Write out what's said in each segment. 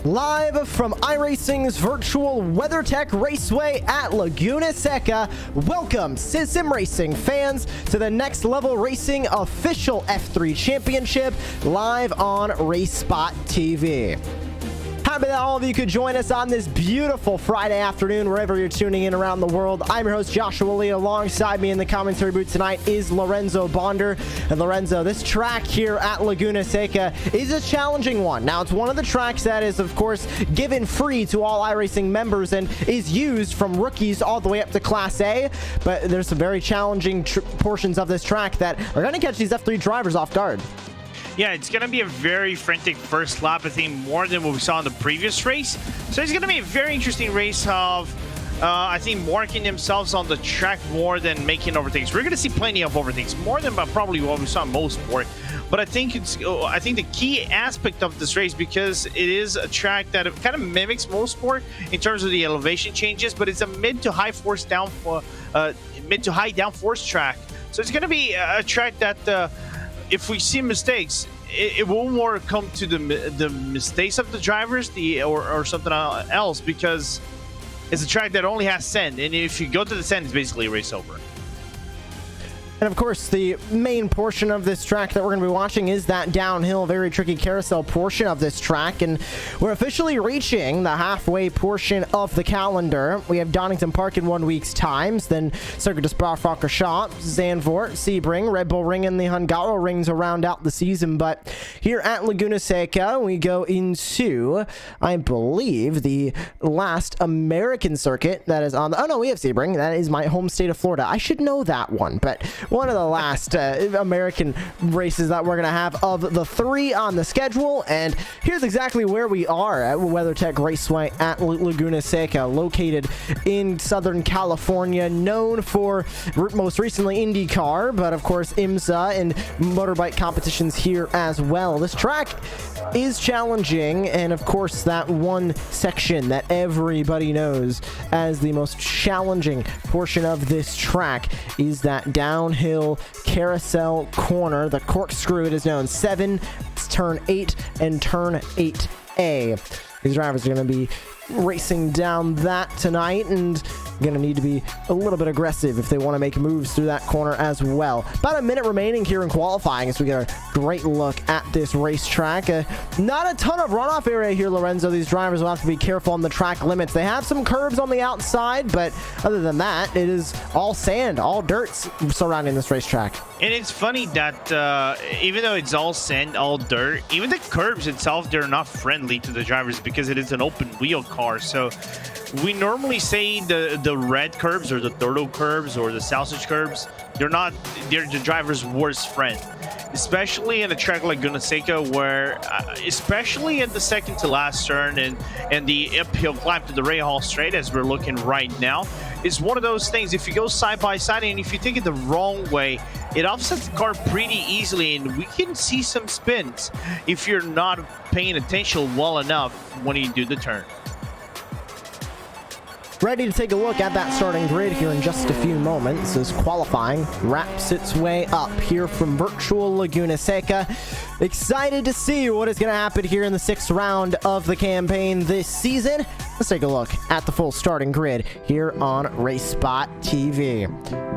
Live from iRacing's virtual WeatherTech Raceway at Laguna Seca, welcome Sim Racing fans to the Next Level Racing official F3 Championship live on RaceSpotTV. Happy that all of you could join us on this beautiful Friday afternoon, wherever you're tuning in around the world. I'm your host, Joshua Lee. Alongside me in the commentary booth tonight is Lorenzo Bonder. And Lorenzo, this track here at Laguna Seca is a challenging one. Now, it's one of the tracks that is, of course, given free to all iRacing members and is used from rookies all the way up to Class A. But there's some very challenging portions of this track that are going to catch these F3 drivers off guard. Yeah, it's going to be a very frantic first lap, I think, more than what we saw in the previous race. So it's going to be a very interesting race of, I think, marking themselves on the track more than making overtakes. We're going to see plenty of overtakes, more than probably what we saw in most sport. But I think the key aspect of this race, because it is a track that kind of mimics most sport in terms of the elevation changes, but it's a mid to high downforce track. So it's going to be a track that if we see mistakes, it will more come to the mistakes of the drivers, or something else, because it's a track that only has sand, and if you go to the sand, it's basically a race over. And of course, the main portion of this track that we're going to be watching is that downhill, very tricky carousel portion of this track. And we're officially reaching the halfway portion of the calendar. We have Donington Park in 1 week's time, then Circuit de Spa-Francorchamps, Zandvoort, Sebring, Red Bull Ring, and the Hungaro Ring to round out the season. But here at Laguna Seca, we go into, I believe, the last American circuit that is on the... Oh, no, we have Sebring. That is my home state of Florida. I should know that one, but... one of the last American races that we're going to have of the three on the schedule. And here's exactly where we are at WeatherTech Raceway at Laguna Seca, located in Southern California, known for most recently IndyCar, but of course IMSA and motorbike competitions here as well. This track is challenging, and of course that one section that everybody knows as the most challenging portion of this track is that downhill carousel corner, the corkscrew it is known, 7, turn 8, and turn 8A. These drivers are going to be racing down that tonight and going to need to be a little bit aggressive if they want to make moves through that corner as well. About a minute remaining here in qualifying as we get a great look at this racetrack. Not a ton of runoff area here, Lorenzo. These drivers will have to be careful on the track limits. They have some curves on the outside, but other than that, it is all sand, all dirt surrounding this racetrack. And it's funny that even though it's all sand, all dirt, even the curbs itself, they're not friendly to the drivers because it is an open wheel car. So we normally say the red curbs or the turtle curbs or the sausage curbs, they're the driver's worst friend, especially in a track like Laguna Seca, where especially at the second to last turn and the uphill climb to the Rahal straight, as we're looking right now, is one of those things. If you go side by side and if you take it the wrong way, it offsets the car pretty easily, and we can see some spins if you're not paying attention well enough when you do the turn. Ready to take a look at that starting grid here in just a few moments as qualifying wraps its way up here from virtual Laguna Seca. Excited to see what is going to happen here in the 6th round of the campaign this season. Let's take a look at the full starting grid here on RaceSpotTV.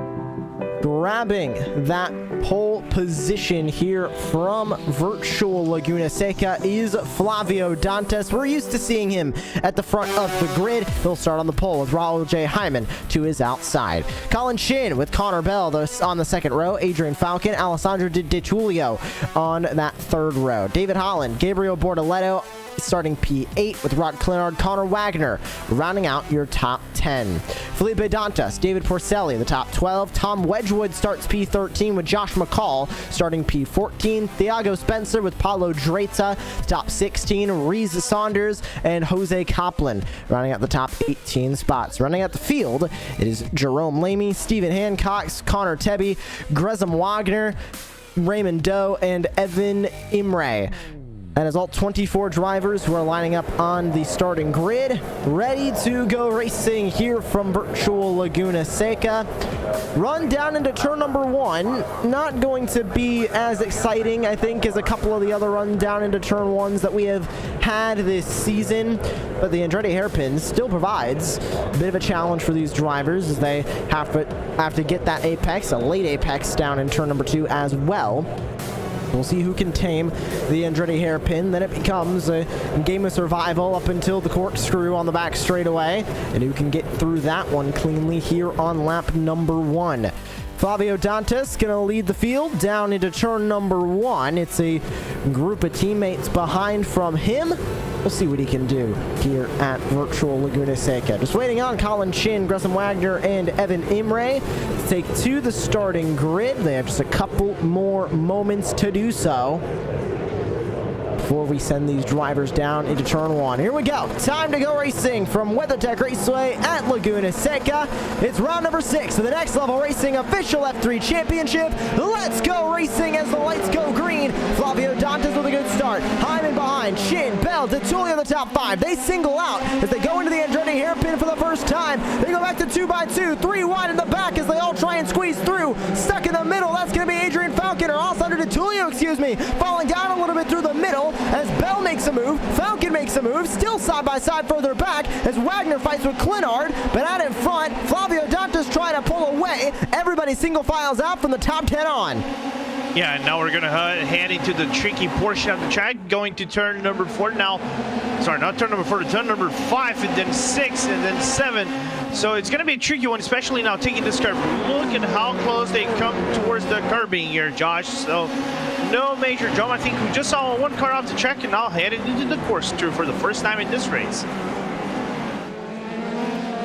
Grabbing that pole position here from virtual Laguna Seca is Flavio Dantas. We're used to seeing him at the front of the grid. He'll start on the pole with Raul J. Hyman to his outside. Colin Shin with Connor Bell on the 2nd row. Adrian Falcon, Alessandro Di Tullio on that 3rd row. David Holland, Gabriel Bortoletto starting P8 with Rod Clinard, Connor Wagner rounding out your top 10. Felipe Dantas, David Porcelli, the top 12. Tom Wedgwood starts P13 with Josh McCall starting P14. Thiago Spencer with Paulo Dreta, top 16. Reese Saunders and Jose Copland rounding out the top 18 spots. Running out the field, it is Jerome Lamy, Stephen Hancock, Connor Tebby, Gresham Wagner, Raymond Doe, and Evan Imre. That is all 24 drivers who are lining up on the starting grid, ready to go racing here from virtual Laguna Seca. Run down into turn number 1. Not going to be as exciting, I think, as a couple of the other run down into turn 1s that we have had this season. But the Andretti hairpin still provides a bit of a challenge for these drivers as they have to get that apex, a late apex, down in turn number 2 as well. We'll see who can tame the Andretti hairpin. Then it becomes a game of survival up until the corkscrew on the back straightaway, and who can get through that one cleanly here on lap number 1. Flavio Dantas going to lead the field down into turn number 1. It's a group of teammates behind from him. We'll see what he can do here at virtual Laguna Seca. Just waiting on Colin Shin, Gresham Wagner, and Evan Imre to take to the starting grid. They have just a couple more moments to do so before we send these drivers down into turn 1. Here we go. Time to go racing from WeatherTech Raceway at Laguna Seca. It's round number 6 of the Next Level Racing official F3 Championship. Let's go racing as the lights go green. Flavio Dantas with a good start. Hyman behind. Shin, Bell, Tullio the top 5. They single out as they go into the Andretti hairpin for the first time. They go back to 2x2. 3 wide in the back as they all try and squeeze through. Stuck in the middle. That's going to be Adrian Falcon, or Alessandro Di Tullio, excuse me, falling down a little bit through the middle as Bell makes a move, Falcon makes a move, still side by side further back as Wagner fights with Clinard, but out in front, Flavio Dantas trying to pull away. Everybody single files out from the top 10 on. Yeah, and now we're going to head into the tricky portion of the track, going to turn number 4 now. Sorry, not turn number 4, turn number 5, and then 6, and then 7. So it's going to be a tricky one, especially now taking this curve. Look at how close they come towards the curbing here, Josh. So no major jump. I think we just saw one car off the track and now headed into the course through for the first time in this race.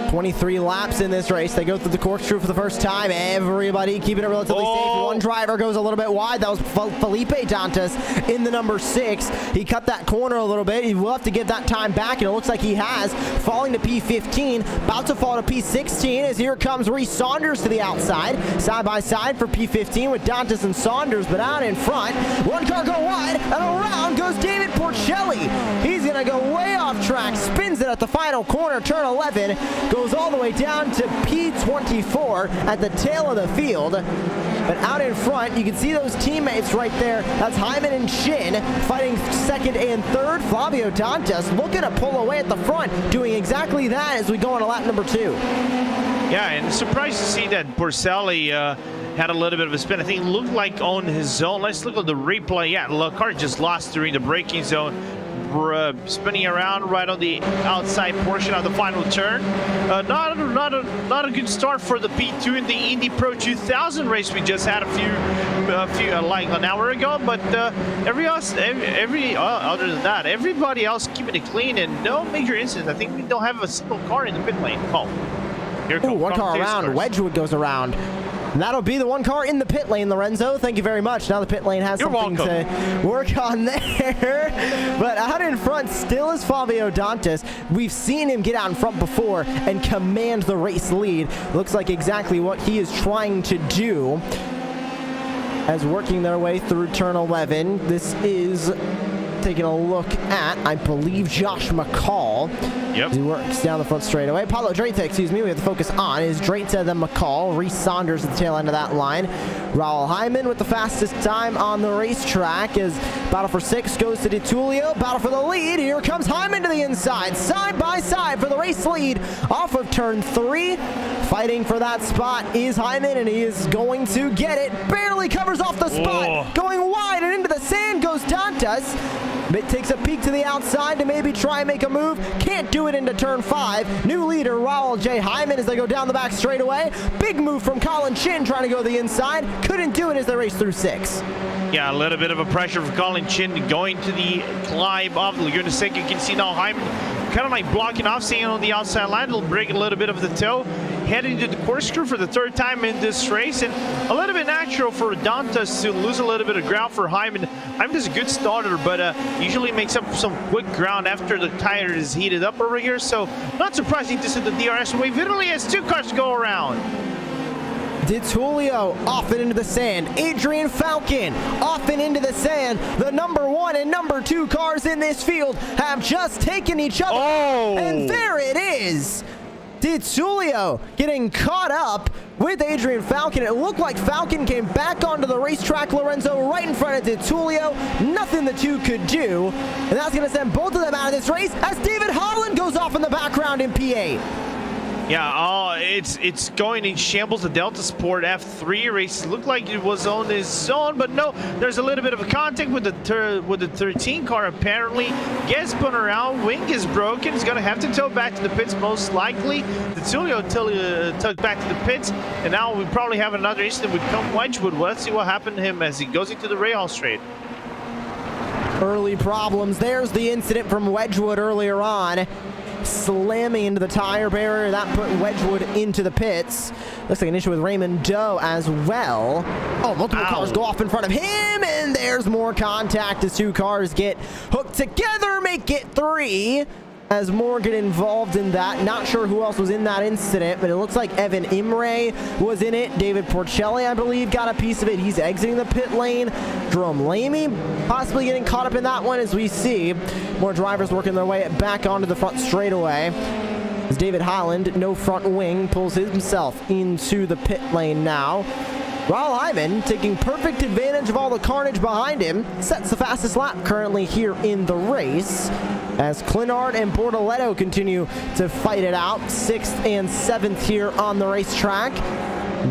23 laps in this race. They go through the corkscrew for the first time. Everybody keeping it relatively safe. One driver goes a little bit wide. That was Felipe Dantas in the number 6. He cut that corner a little bit. He will have to give that time back, and it looks like he has. Falling to P15, about to fall to P16 as here comes Reese Saunders to the outside. Side by side for P15 with Dantas and Saunders, but out in front. One car go wide, and around goes David Porcelli. He's going to go way off track, spins it at the final corner, turn 11, goes all the way down to P24 at the tail of the field. But out in front, you can see those teammates right there. That's Hyman and Shin fighting 2nd and 3rd. Flavio Dantas looking to pull away at the front, doing exactly that as we go on to lap number 2. Yeah, and surprised to see that Porcelli had a little bit of a spin. I think it looked like on his zone. Let's look at the replay. Yeah, the car just lost during the braking zone. Spinning around right on the outside portion of the final turn. Not a good start for the P2 in the Indy Pro 2000 race we just had a few like an hour ago. But other than that, everybody else keeping it clean and no major incidents. I think we don't have a single car in the pit lane. Oh, here comes one car around. Wedgwood goes around. And that'll be the one car in the pit lane, Lorenzo. Thank you very much. Now the pit lane has something to work on there. But out in front still is Flavio Dantas. We've seen him get out in front before and command the race lead. Looks like exactly what he is trying to do as working their way through turn 11. This is taking a look at, I believe, Josh McCall. Yep. He works down the front straightaway. Paulo Drayta, excuse me, we have to focus on is Drayta, then McCall. Reese Saunders at the tail end of that line. Raul Hyman with the fastest time on the racetrack as battle for 6 goes to DiTullio. Battle for the lead. Here comes Hyman to the inside. Side by side for the race lead off of turn 3. Fighting for that spot is Hyman, and he is going to get it. Barely covers off the spot. Whoa. Going wide and into the sand goes Dantas. It takes a peek to the outside to maybe try and make a move. Can't do it into turn 5. New leader, Raul J. Hyman, as they go down the back straightaway. Big move from Colin Chin trying to go the inside. Couldn't do it as they race through 6. Yeah, a little bit of a pressure for Colin Chin going to the climb of the Laguna Seca. You can see now Hyman kind of like blocking off, staying on the outside line. It'll break a little bit of the toe. Heading to the corkscrew for the 3rd time in this race, and a little bit natural for Dantas to lose a little bit of ground for Hyman. Hyman is a good starter, but usually makes up some quick ground after the tire is heated up over here. So not surprising to see the DRS wave. Italy has 2 cars to go around. DiTullio off and into the sand. Adrian Falcon off and into the sand. The number 1 and number 2 cars in this field have just taken each other. Oh! And there it is. DiTullio getting caught up with Adrian Falcon. It looked like Falcon came back onto the racetrack, Lorenzo, right in front of DiTullio. Nothing the two could do. And that's going to send both of them out of this race as David Holland goes off in the background in P8. Yeah, it's going in shambles. The Delta Sport F3 race looked like it was on his own, but no, there's a little bit of a contact with the 13 car. Apparently, gets spun around, wing is broken. He's gonna have to tow back to the pits most likely. DiTullio tugged back to the pits, and now we probably have another incident with Tom Wedgwood. Well, let's see what happened to him as he goes into the rail straight. Early problems. There's the incident from Wedgwood earlier on. Slamming into the tire barrier. That put Wedgwood into the pits. Looks like an issue with Raymond Doe as well. Oh, multiple cars go off in front of him, and there's more contact as 2 cars get hooked together, make it 3. As more get involved in that. Not sure who else was in that incident, but it looks like Evan Imre was in it. David Porcelli, I believe, got a piece of it. He's exiting the pit lane. Jerome Lamy possibly getting caught up in that one, as we see more drivers working their way back onto the front straightaway. As David Holland, no front wing, pulls himself into the pit lane now. Raul Hyman taking perfect advantage of all the carnage behind him, sets the fastest lap currently here in the race, as Clinard and Bortoletto continue to fight it out. 6th and 7th here on the racetrack.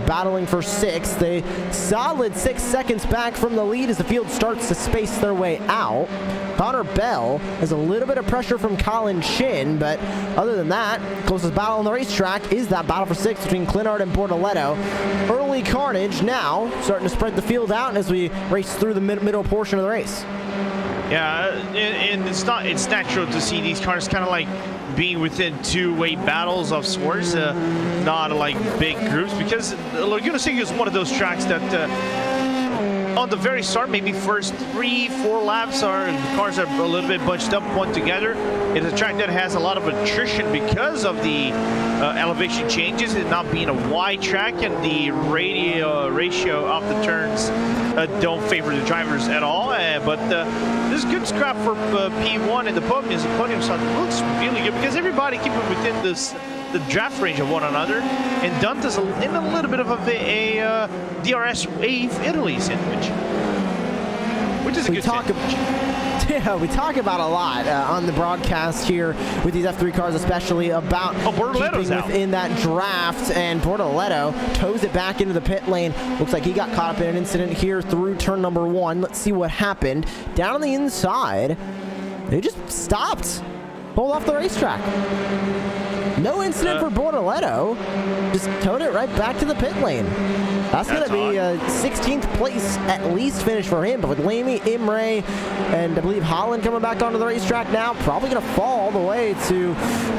Battling for 6th. They solid 6 seconds back from the lead as the field starts to space their way out. Connor Bell has a little bit of pressure from Colin Chin, but other than that, closest battle on the racetrack is that battle for 6 between Clinard and Bortoletto. Early carnage now starting to spread the field out as we race through the middle portion of the race. Yeah, and it's natural to see these cars kind of like being within two-way battles of sorts, not like big groups, because Laguna Seca is one of those tracks that on the very start, maybe first 3-4 laps, the cars are a little bit bunched up one together. It's a track that has a lot of attrition because of the elevation changes and not being a wide track, and the ratio of the turns don't favor the drivers at all. But this is good scrap for P1 and the podium. The podium side looks really good because everybody keeping within the draft range of one another, and Dantas in a little bit of a DRS wave Italy sandwich, which is a good sandwich. Yeah, we talk about a lot on the broadcast here with these F3 cars, especially about keeping within that draft, and Bortoletto tows it back into the pit lane. Looks like he got caught up in an incident here through turn number 1. Let's see what happened. Down on the inside, they just stopped, pulled off the racetrack. No incident for Bortoletto. Just towed it right back to the pit lane. That's going to be a 16th place at least finish for him. But with Lamy, Imre, and I believe Holland coming back onto the racetrack now, probably going to fall all the way to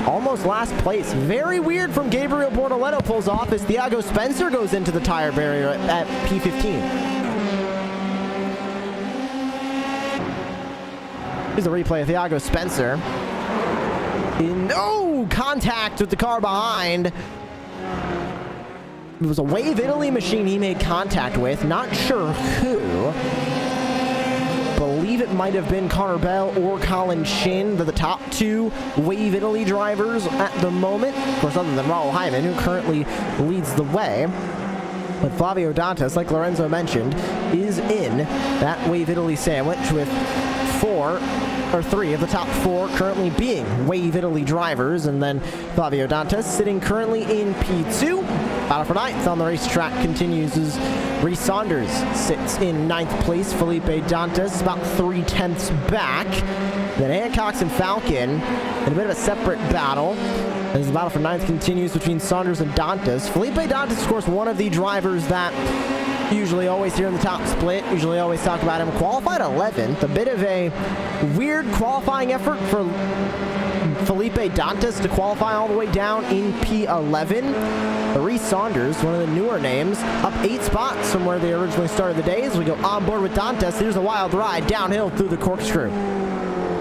almost last place. Very weird from Gabriel Bortoletto pulls off as Thiago Spencer goes into the tire barrier at P15. Here's a replay of Thiago Spencer. No contact with the car behind. It was a Wave Italy machine he made contact with. Not sure who. Believe it it might have been Connor Bell or Colin Shin, the top two Wave Italy drivers at the moment. Of course, other than Raul Hyman, who currently leads the way. But Flavio Dantas, like Lorenzo mentioned, is in that Wave Italy sandwich with three of the top four currently being Wave Italy drivers, and then Flavio Dantas sitting currently in P2. Battle for ninth on the racetrack continues as Reese Saunders sits in ninth place. Felipe Dantas about 3/10 back. Then Hancock's and Falcon in a bit of a separate battle as the battle for ninth continues between Saunders and Dantas. Felipe Dantas, of course, one of the drivers that usually always here in the top split, usually always talk about him. Qualified 11th, a bit of a weird qualifying effort for Felipe Dantas to qualify all the way down in P11. Reese Saunders, one of the newer names, up 8 spots from where they originally started the day. As we go on board with Dantas, here's a wild ride downhill through the corkscrew.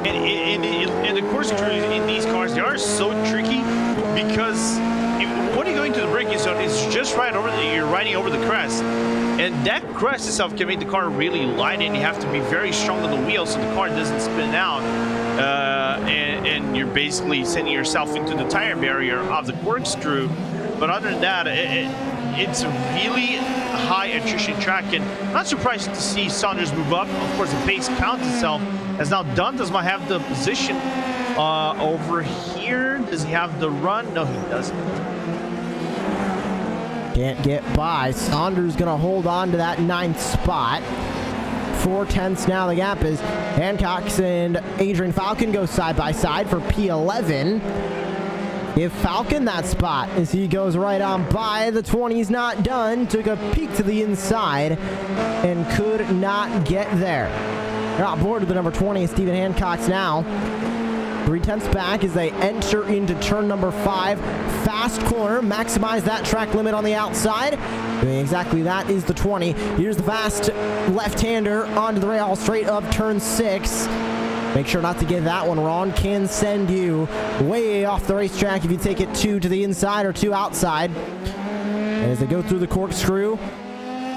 And the corkscrews in these cars, they are so tricky because when you're going to the braking zone, it's just right over you're riding over the crest. And that crest itself can make the car really light, and you have to be very strong on the wheel so the car doesn't spin out. And you're basically sending yourself into the tire barrier of the corkscrew. But other than that, it's a really high attrition track, and I'm not surprised to see Saunders move up. Of course, the pace counts itself, as now Dantas might have the position over here. Does he have the run? No, he doesn't. Can't get by. Saunders gonna hold on to that 9th spot. 4/10 now. The gap is Hancock's and Adrian Falcon go side by side for P11. Give Falcon that spot as he goes right on by. The 20's not done. Took a peek to the inside and could not get there. They're on board with the number 20, Stephen Hancock's now. 3/10 back as they enter into turn number 5. Fast corner, maximize that track limit on the outside. Doing exactly that is the 20. Here's the fast left-hander onto the rail straight up turn 6. Make sure not to get that one wrong. Can send you way off the racetrack if you take it 2 to the inside or 2 outside. And as they go through the corkscrew,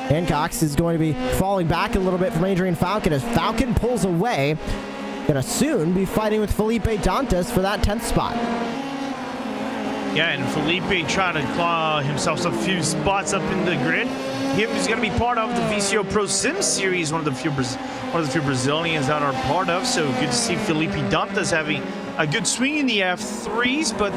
Hancock's is going to be falling back a little bit from Adrian Falcon as Falcon pulls away. Gonna soon be fighting with Felipe Dantas for that 10th spot. Yeah, and Felipe trying to claw himself a few spots up in the grid. He's going to be part of the VCO Pro Sim Series, one of the few Brazilians that are part of. So good to see Felipe Dantas having a good swing in the F3s, but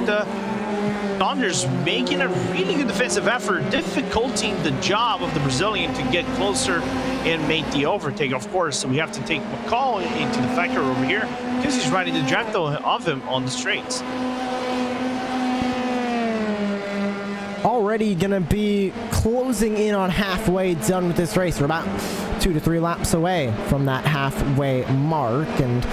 Saunders making a really good defensive effort, difficulting the job of the Brazilian to get closer and make the overtake. Of course, we have to take McCall into the factor over here because he's riding the Dracto of him on the straights. Already gonna be closing in on halfway done with this race. We're about 2 to 3 laps away from that halfway mark, and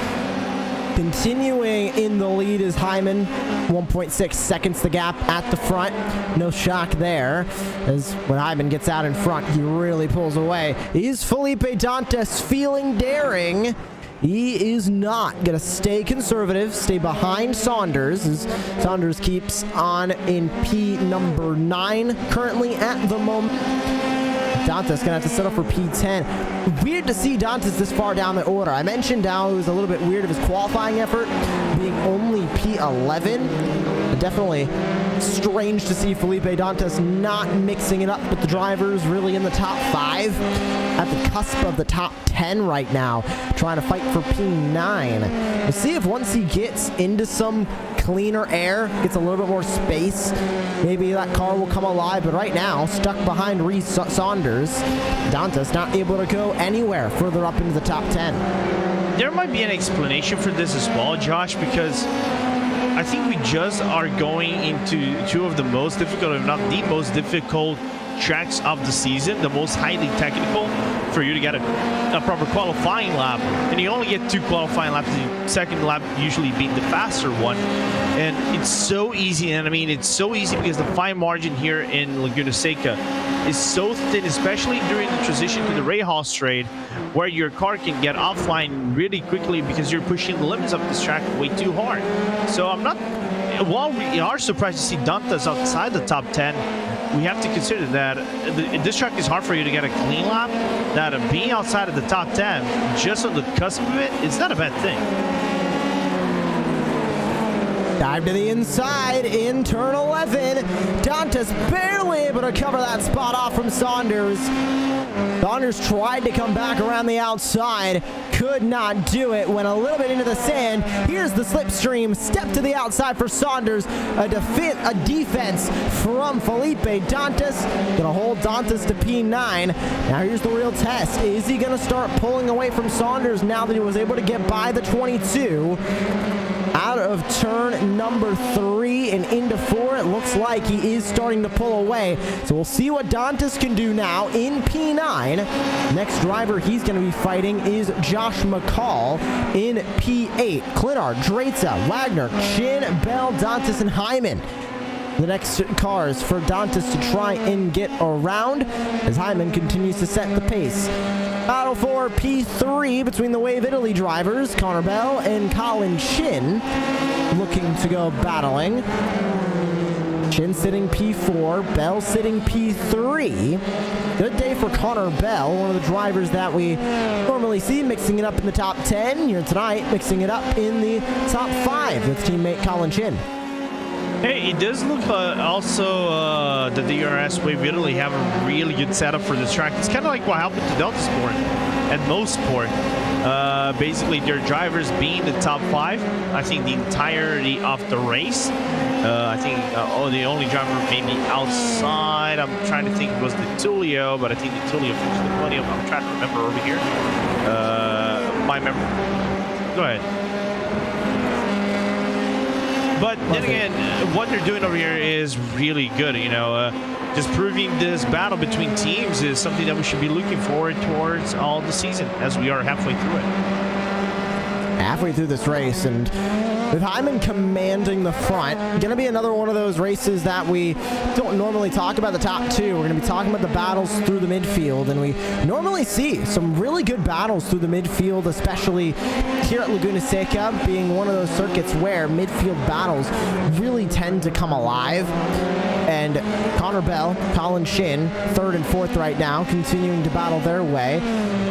continuing in the lead is Hyman. 1.6 seconds the gap at the front. No shock there, as when Hyman gets out in front, he really pulls away. Is Felipe Dantas feeling daring? He is not going to stay conservative, stay behind Saunders, as Saunders keeps on in P number 9 currently at the moment. Dantas going to have to settle for P10. Weird to see Dantas this far down the order. I mentioned how it was a little bit weird of his qualifying effort being only P11. Definitely strange to see Felipe Dantas not mixing it up with the drivers really in the top 5. At the cusp of the top 10 right now, trying to fight for P9. We'll see if once he gets into some cleaner air, gets a little bit more space, maybe that car will come alive. But right now, stuck behind Reese Saunders, Dantas not able to go anywhere further up into the top 10. There might be an explanation for this as well, Josh, because I think we just are going into 2 of the most difficult, if not the most difficult tracks of the season, the most highly technical for you to get a proper qualifying lap. And you only get 2 qualifying laps, the second lap usually being the faster one. And it's so easy, and I mean, it's so easy because the fine margin here in Laguna Seca is so thin, especially during the transition to the Rahal straight, where your car can get offline really quickly because you're pushing the limits of this track way too hard. So I'm not, while we are surprised to see Dantas outside the top 10, we have to consider that this track is hard for you to get a clean lap. That being outside of the top 10, just on the cusp of it, it's not a bad thing. Dive to the inside in turn 11. Dantas barely able to cover that spot off from Saunders. Saunders tried to come back around the outside, could not do it, went a little bit into the sand. Here's the slipstream, step to the outside for Saunders. A defense from Felipe Dantas. Gonna hold Dantas to P9. Now here's the real test. Is he gonna start pulling away from Saunders now that he was able to get by the 22? Out of turn number 3 and into 4, it looks like he is starting to pull away. So we'll see what Dantas can do now in P9. Next driver he's going to be fighting is Josh McCall in P8. Clinard, Dreza, Wagner, Chin, Bell, Dantas, and Hyman. The next cars for Dantas to try and get around as Hyman continues to set the pace. Battle for P3 between the Wave Italy drivers, Connor Bell and Colin Chin, looking to go battling. Chin sitting P4, Bell sitting P3. Good day for Connor Bell, one of the drivers that we normally see mixing it up in the top 10. Here tonight, mixing it up in the top 5 with teammate Colin Chin. Hey, it does look also that the DRS Wave Italy have a really good setup for this track. It's kind of like what happened to Delta Sport and Most Sport. Basically, their drivers being the top 5, I think the entirety of the race. I think the only driver maybe outside, I'm trying to think it was the Tullio, but I think the Tullio finished the podium. I'm trying to remember over here. My memory. Go ahead. But then again, what they're doing over here is really good. You know, just proving this battle between teams is something that we should be looking forward towards all the season as we are halfway through it. Halfway through this race, and with Hyman commanding the front, gonna be another one of those races that we don't normally talk about the top 2. We're gonna be talking about the battles through the midfield, and we normally see some really good battles through the midfield, especially here at Laguna Seca, being one of those circuits where midfield battles really tend to come alive. And Connor Bell, Colin Chin, 3rd and 4th right now, continuing to battle their way.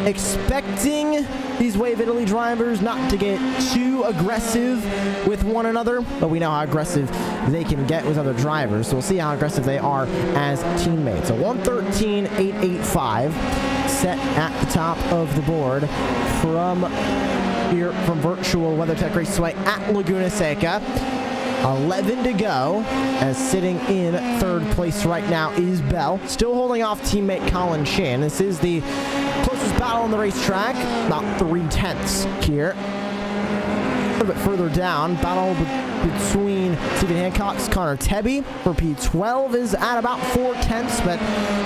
Expecting these Wave Italy drivers not to get too aggressive with one another, but we know how aggressive they can get with other drivers, so we'll see how aggressive they are as teammates. So 113.885 set at the top of the board from here from Virtual WeatherTech Raceway at Laguna Seca. 11 to go, as sitting in 3rd place right now is Bell, still holding off teammate Colin Chin. This is the closest battle on the racetrack, about 3/10 here. A little bit further down, battle between Stephen Hancock's Connor Tebby for P12 is at about 4/10, but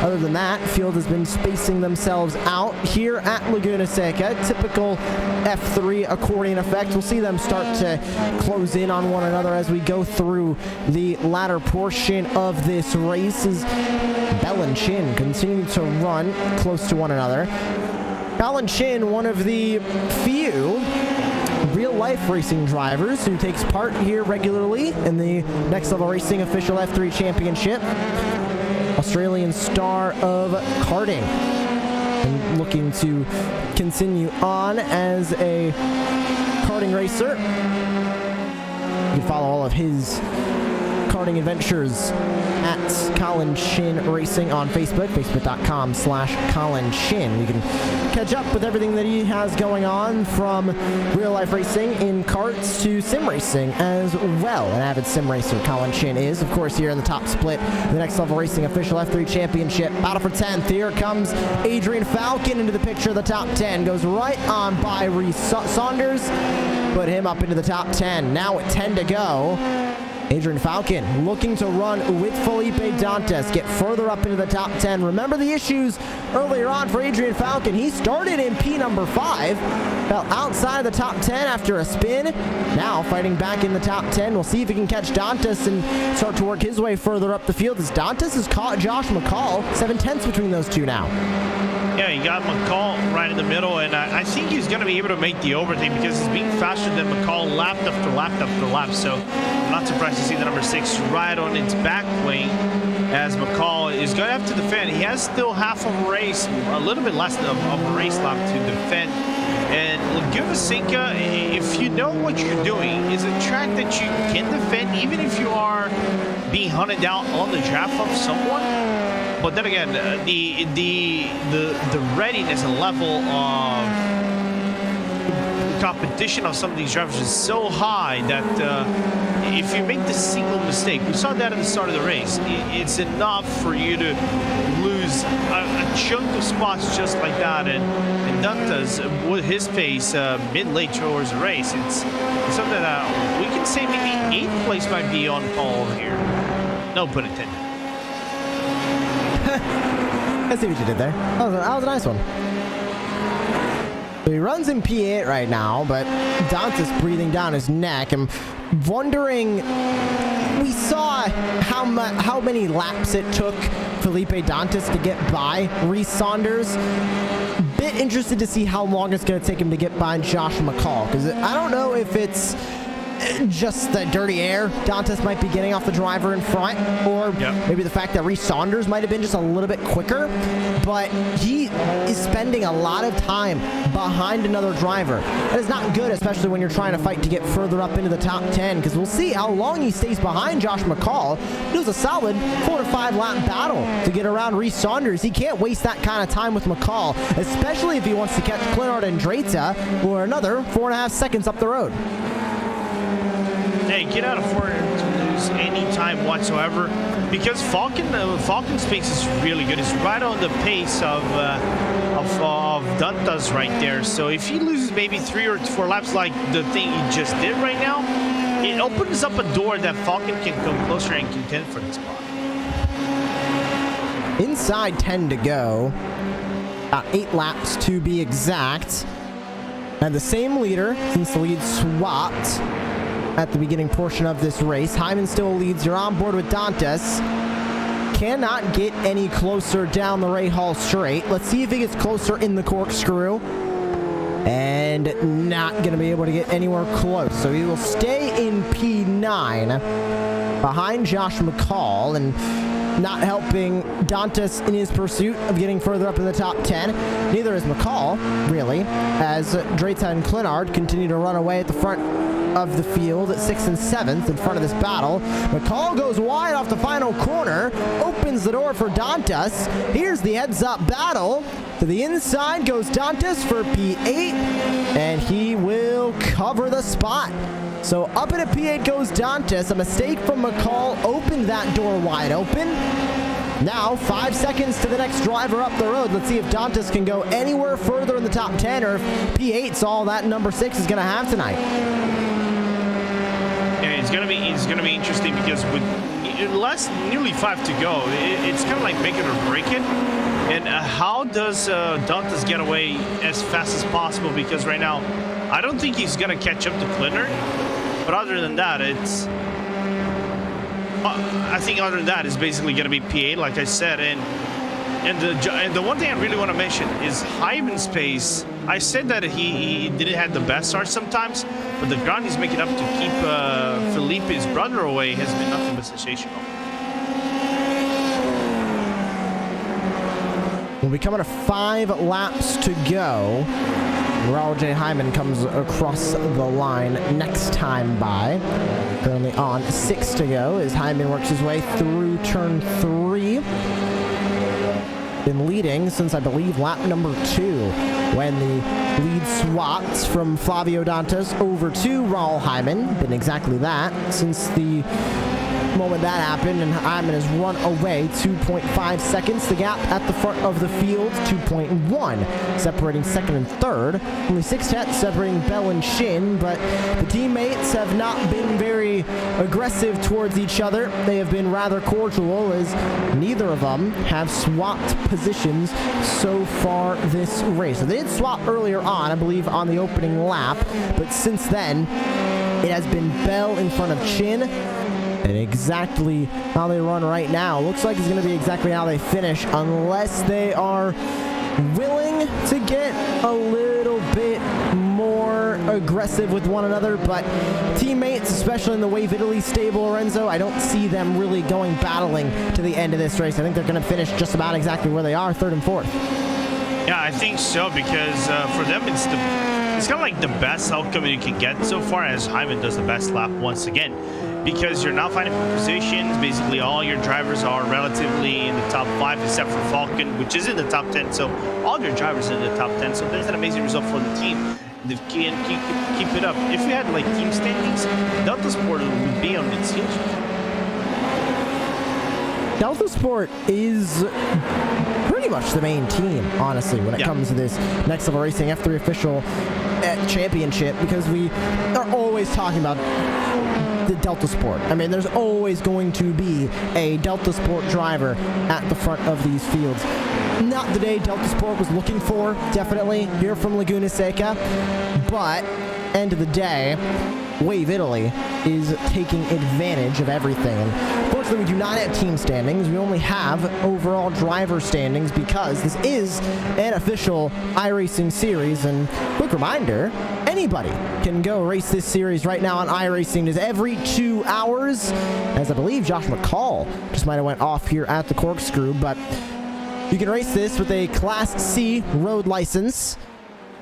other than that, field has been spacing themselves out here at Laguna Seca. Typical F3 accordion effect. We'll see them start to close in on one another as we go through the latter portion of this race, as Bell and Chin continue to run close to one another. Colin Chin, one of the few real-life racing drivers who takes part here regularly in the Next Level Racing official F3 Championship. Australian star of karting, and looking to continue on as a karting racer. You can follow all of his karting adventures at Colin Chin Racing on Facebook, facebook.com/Colin Chin. You can catch up with everything that he has going on, from real life racing in karts to sim racing as well. An avid sim racer Colin Chin is, of course, here in the top split, the Next Level Racing official F3 Championship. Battle for 10th. Here comes Adrian Falcon into the picture of the top 10. Goes right on by Reese Saunders. Put him up into the top 10. Now with 10 to go, Adrian Falcon looking to run with Felipe Dantas, get further up into the top 10. Remember the issues earlier on for Adrian Falcon. He started in P number 5, fell outside of the top 10 after a spin. Now fighting back in the top 10. We'll see if he can catch Dantas and start to work his way further up the field, as Dantas has caught Josh McCall. 7/10 between those two now. Yeah, you got McCall right in the middle, and I think he's he's going to be able to make the overtake because he's being faster than McCall lap after lap after lap. So I'm not surprised to see the number 6 right on its back wing as McCall is going to have to defend. He has still half of a race, a little bit less of a race lap to defend. And Laguna Seca, if you know what you're doing, is a track that you can defend even if you are being hunted down on the draft of someone. But then again, the readiness and level of competition of some of these drivers is so high that if you make the single mistake, we saw that at the start of the race, it's enough for you to lose a chunk of spots just like that. And Dantas, with his pace mid-late towards the race, it's something that we can say maybe 8th place might be on call here. No pun intended. I see what you did there. That was a nice one. So he runs in P8 right now, but Dantas breathing down his neck. I'm wondering, we saw how many laps it took Felipe Dantas to get by Reese Saunders. Bit interested to see how long it's going to take him to get by Josh McCall, because I don't know if it's just the dirty air Dantas might be getting off the driver in front, or maybe the fact that Reese Saunders might have been just a little bit quicker, but he is spending a lot of time behind another driver. That is not good, especially when you're trying to fight to get further up into the top 10, because we'll see how long he stays behind Josh McCall. It was a solid 4 to 5 lap battle to get around Reese Saunders. He can't waste that kind of time with McCall, especially if he wants to catch Clinard and Dreta, who are another 4.5 seconds up the road. Hey, get out of four to lose any time whatsoever, because Falcon's pace is really good. It's right on the pace of Dantas right there. So if he loses maybe 3 or 4 laps like the thing he just did right now, it opens up a door that Falcon can come closer and contend for the spot. Inside 10 to go. About 8 laps to be exact. And the same leader since the lead swapped at the beginning portion of this race. Hyman still leads. You're on board with Dantas. Cannot get any closer down the Ray Hall straight. Let's see if he gets closer in the corkscrew. And not going to be able to get anywhere close. So he will stay in P9 behind Josh McCall, and not helping Dantas in his pursuit of getting further up in the top 10. Neither is McCall, really, as Dreta and Clinard continue to run away at the front of the field at 6th and 7th in front of this battle. McCall goes wide off the final corner, opens the door for Dantas. Here's the heads-up battle. To the inside goes Dantas for P8, and he will cover the spot. So up into P8 goes Dantas. A mistake from McCall opened that door wide open. Now 5 seconds to the next driver up the road. Let's see if Dantas can go anywhere further in the top 10, or if P8's all that number 6 is going to have tonight. Yeah, it's gonna be interesting, because with nearly 5 to go, it's kind of like make it or break it. And how does Dantas get away as fast as possible? Because right now, I don't think he's gonna catch up to Clinard. But other than that, it's basically gonna be P8, like I said. And the one thing I really want to mention is Hyman's pace. I said that he didn't have the best start sometimes, but the ground he's making up to keep Felipe's brother away has been nothing but sensational. We'll be coming to 5 laps to go. Raul J. Hyman comes across the line next time by. Currently on 6 to go as Hyman works his way through turn 3. Been leading since, I believe, lap number 2, when the lead swapped from Flavio Dantas over to Raul Hyman. Been exactly that since the moment that happened, and Hyman has run away 2.5 seconds. The gap at the front of the field, 2.1, separating second and third. Only 6/10 separating Bell and Shin, but the teammates have not been very aggressive towards each other. They have been rather cordial, as neither of them have swapped positions so far this race. So they did swap earlier on, I believe, on the opening lap, but since then, it has been Bell in front of Chin. And exactly how they run right now looks like it's going to be exactly how they finish, unless they are willing to get a little bit aggressive with one another, but teammates, especially in the Wave Italy stable, Lorenzo, I don't see them really going battling to the end of this race. I think they're going to finish just about exactly where they are, 3rd and 4th. Yeah, I think so, because for them it's kind of like the best outcome you can get so far, as Hyman does the best lap once again, because you're not fighting for positions. Basically all your drivers are relatively in the top 5 except for Falcon, which is in the top 10, so all your drivers are in the top 10, so there's an amazing result for the team. They can keep it up. If we had like team standings, Delta Sport would be on its heels. Delta Sport is pretty much the main team, honestly, when it comes to this Next Level Racing F3 official championship, because we are always talking about the Delta Sport. I mean, there's always going to be a Delta Sport driver at the front of these fields. Not the day Delta Sport was looking for, definitely, here from Laguna Seca, but end of the day, Wave Italy is taking advantage of everything. And fortunately, we do not have team standings. We only have overall driver standings because this is an official iRacing series. And quick reminder, anybody can go race this series right now on iRacing. Is every 2 hours, as I believe Josh McCall just might have went off here at the corkscrew, but you can race this with a Class C road license.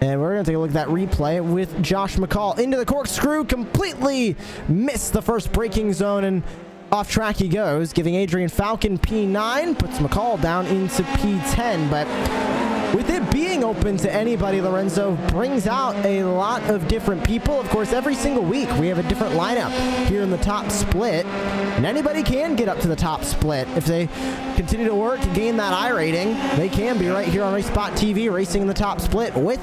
And we're going to take a look at that replay with Josh McCall into the corkscrew, completely missed the first braking zone, and off track he goes, giving Adrian Falcon P9, puts McCall down into P10. But with it being open to anybody, Lorenzo, brings out a lot of different people. Of course, every single week we have a different lineup here in the top split, and anybody can get up to the top split. If they continue to work to gain that I rating, they can be right here on RaceSpotTV racing in the top split with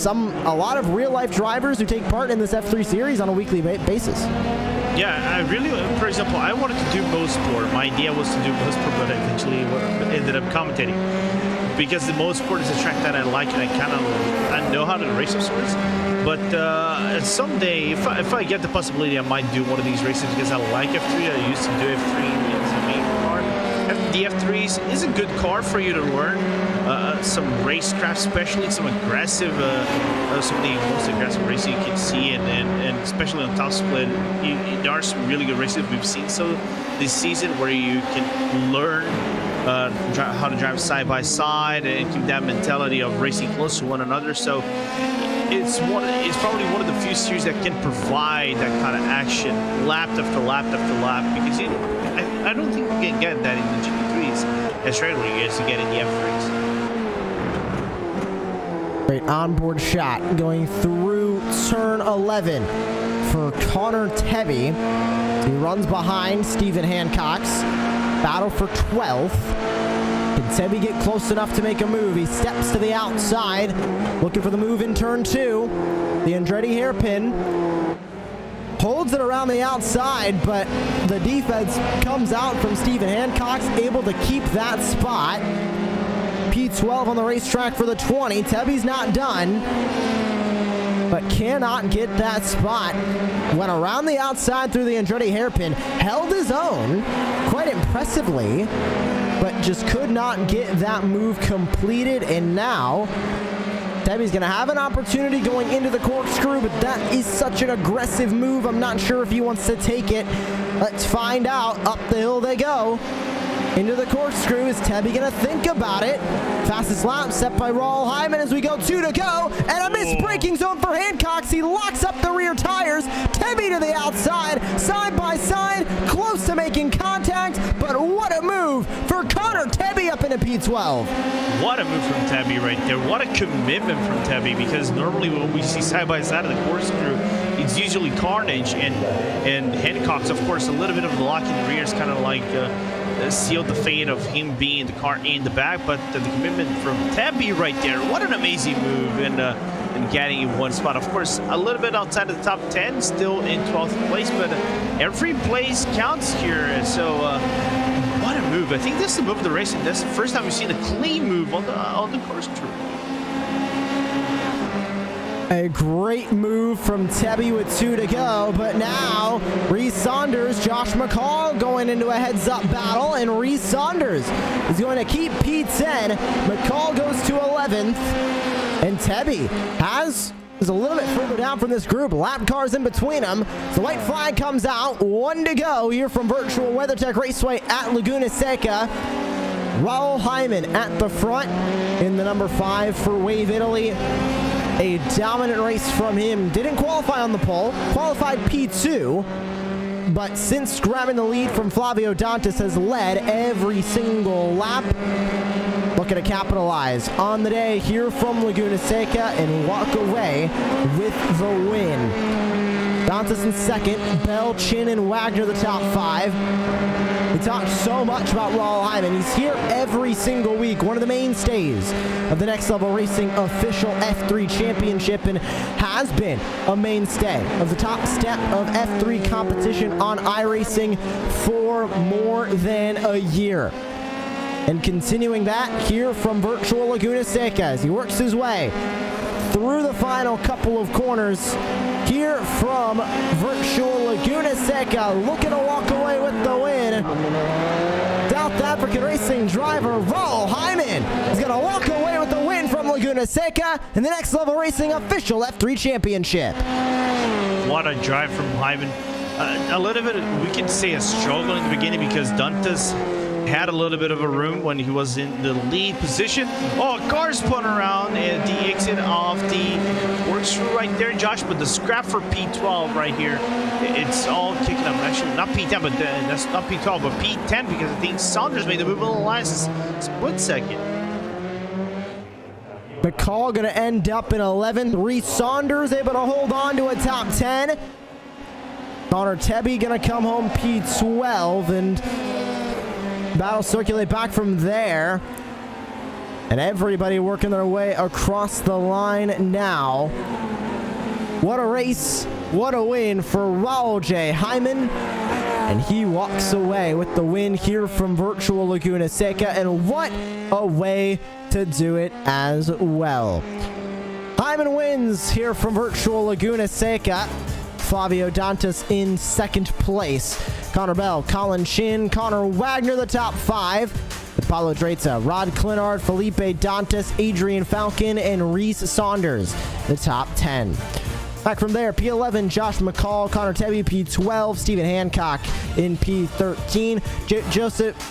a lot of real-life drivers who take part in this F3 series on a weekly basis. Yeah, I really, for example, I wanted to do Mosport. My idea was to do Mosport, but I eventually ended up commentating, because the Mosport is a track that I like, and I know how to race of sorts. But someday, if I get the possibility, I might do one of these races, because I like F3. I used to do F3 as a main car. The F3 is a good car for you to learn some racecraft, especially some aggressive, some of the most aggressive racing you can see, and especially on top split, there are some really good races we've seen this season where you can learn how to drive side by side and keep that mentality of racing close to one another. So it's probably one of the few series that can provide that kind of action lap after lap after lap, because I don't think you can get that in the GP3s as regularly as you get in the F3s. Great onboard shot going through turn 11 for Connor Tebby. He runs behind Stephen Hancock's battle for 12th. Can Tebby get close enough to make a move? He steps to the outside, looking for the move in turn 2. The Andretti hairpin holds it around the outside, but the defense comes out from Stephen Hancock's, able to keep that spot. P12 on the racetrack for the 20. Tebby's not done, but cannot get that spot. Went around the outside through the Andretti hairpin, held his own quite impressively, but just could not get that move completed. And now Tebby's going to have an opportunity going into the corkscrew, but that is such an aggressive move. I'm not sure if he wants to take it. Let's find out. Up the hill they go. Into the corkscrew. Is Tebby going to think about it? Fastest lap set by Raul Hyman as we go 2 to go. And a missed braking zone for Hancock's. He locks up the rear tires. Tebby to the outside, side by side, close to making contact. But what a move for Connor Tebby up into P12. What a move from Tebby right there. What a commitment from Tebby, because normally when we see side by side of the corkscrew, it's usually carnage, and Hancock's, of course, a little bit of the lock in the rear is kind of like sealed the fate of him being the car in the back. But the commitment from Tebby right there, what an amazing move, and getting in one spot. Of course, a little bit outside of the top 10, still in 12th place, but every place counts here. So what a move. I think this is the move of the race, and that's the first time we've seen a clean move on the corkscrew. A great move from Tebby with 2 to go, but now Reese Saunders, Josh McCall going into a heads-up battle, and Reese Saunders is going to keep P10. McCall goes to 11th, and Tebby has is a little bit further down from this group. Lap cars in between them. The white flag comes out. 1 to go here from Virtual WeatherTech Raceway at Laguna Seca. Raul Hyman at the front in the number 5 for Wave Italy. A dominant race from him. Didn't qualify on the pole. Qualified P2. But since grabbing the lead from Flavio Dantas has led every single lap. Looking to capitalize on the day here from Laguna Seca and walk away with the win. Dantas in second, Bell, Chin, and Wagner the top 5. We talked so much about Raul Hyman. He's here every single week, one of the mainstays of the Next Level Racing official F3 championship, and has been a mainstay of the top step of F3 competition on iRacing for more than a year. And continuing that here from Virtual Laguna Seca as he works his way through the final couple of corners here from Virtual Laguna Seca, looking to walk away with the win. South African racing driver Raul Hyman is going to walk away with the win from Laguna Seca in the Next Level Racing official F3 championship. What a drive from Hyman. A little bit, we can say a struggle in the beginning because Dantas had a little bit of a room when he was in the lead position. Oh, car spun around at the exit of the works through right there, Josh. But the scrap for P12 right here, it's all kicking up. Actually, not P10, but that's not P12, but P10 because I think Saunders made the move a little last split second. McCall going to end up in 11th. Reese Saunders able to hold on to a top 10. Connor Tebby going to come home P12 and battle circulate back from there. And everybody working their way across the line now. What a race. What a win for Raul J. Hyman. And he walks away with the win here from Virtual Laguna Seca. And what a way to do it as well. Hyman wins here from Virtual Laguna Seca. Flavio Dantas in second place. Connor Bell, Colin Chin, Connor Wagner the top 5. Paulo Dreza, Rod Clinard, Felipe Dantas, Adrian Falcon, and Reese Saunders the top 10. Back from there, P11, Josh McCall, Connor Tebby, P12, Stephen Hancock in P13,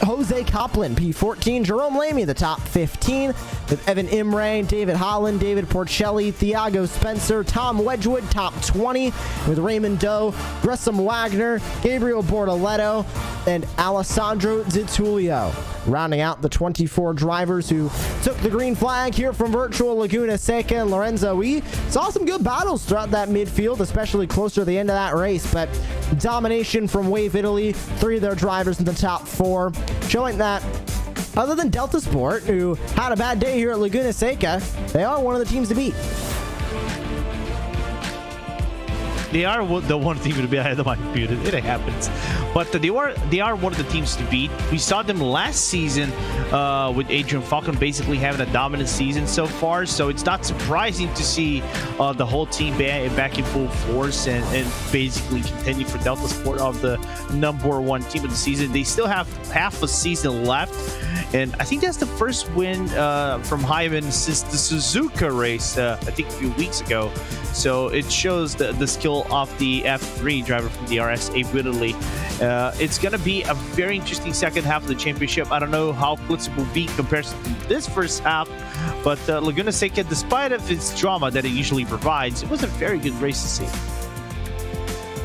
Jose Copland, P14, Jerome Lamy, the top 15, with Evan Imre, David Holland, David Porcelli, Thiago Spencer, Tom Wedgwood, top 20, with Raymond Doe, Gressam Wagner, Gabriel Bortoletto, and Alessandro Zitulio. Rounding out the 24 drivers who took the green flag here from Virtual Laguna Seca and Lorenzo. We saw some good battles throughout that midfield, especially closer to the end of that race, but domination from Wave Italy, 3 of their drivers in the top 4, showing that other than Delta Sport, who had a bad day here at Laguna Seca, they are one of the teams to beat. They are the one team to be ahead of my computer. It happens, but they are one of the teams to beat. We saw them last season with Adrian Falcon basically having a dominant season so far. So it's not surprising to see the whole team back in full force and basically continue for Delta Sport of the #1 team of the season. They still have half a season left, and I think that's the first win from Hyman since the Suzuka race. I think a few weeks ago. So it shows the skill of the F3 driver from the RSA Italy. It's going to be a very interesting second half of the championship. I don't know how close it will be compared to this first half, but Laguna Seca, despite of its drama that it usually provides, it was a very good race to see.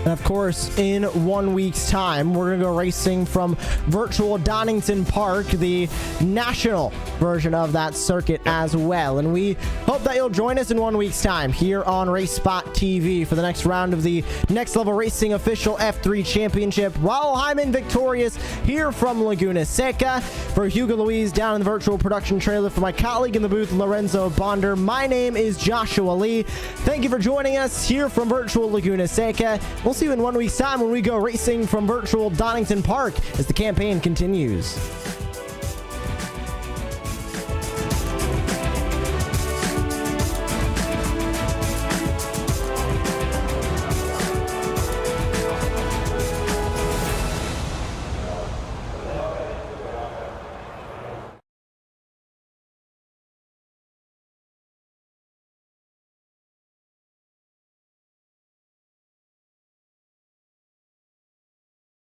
And of course, in 1 week's time, we're going to go racing from Virtual Donington Park, the national version of that circuit as well. And we hope that you'll join us in 1 week's time here on RaceSpotTV for the next round of the Next Level Racing official F3 Championship. Raul Hyman victorious here from Laguna Seca. For Hugo Luis down in the virtual production trailer, for my colleague in the booth, Lorenzo Bonder, my name is Joshua Lee. Thank you for joining us here from Virtual Laguna Seca. We'll see you in 1 week's time when we go racing from Virtual Donington Park as the campaign continues.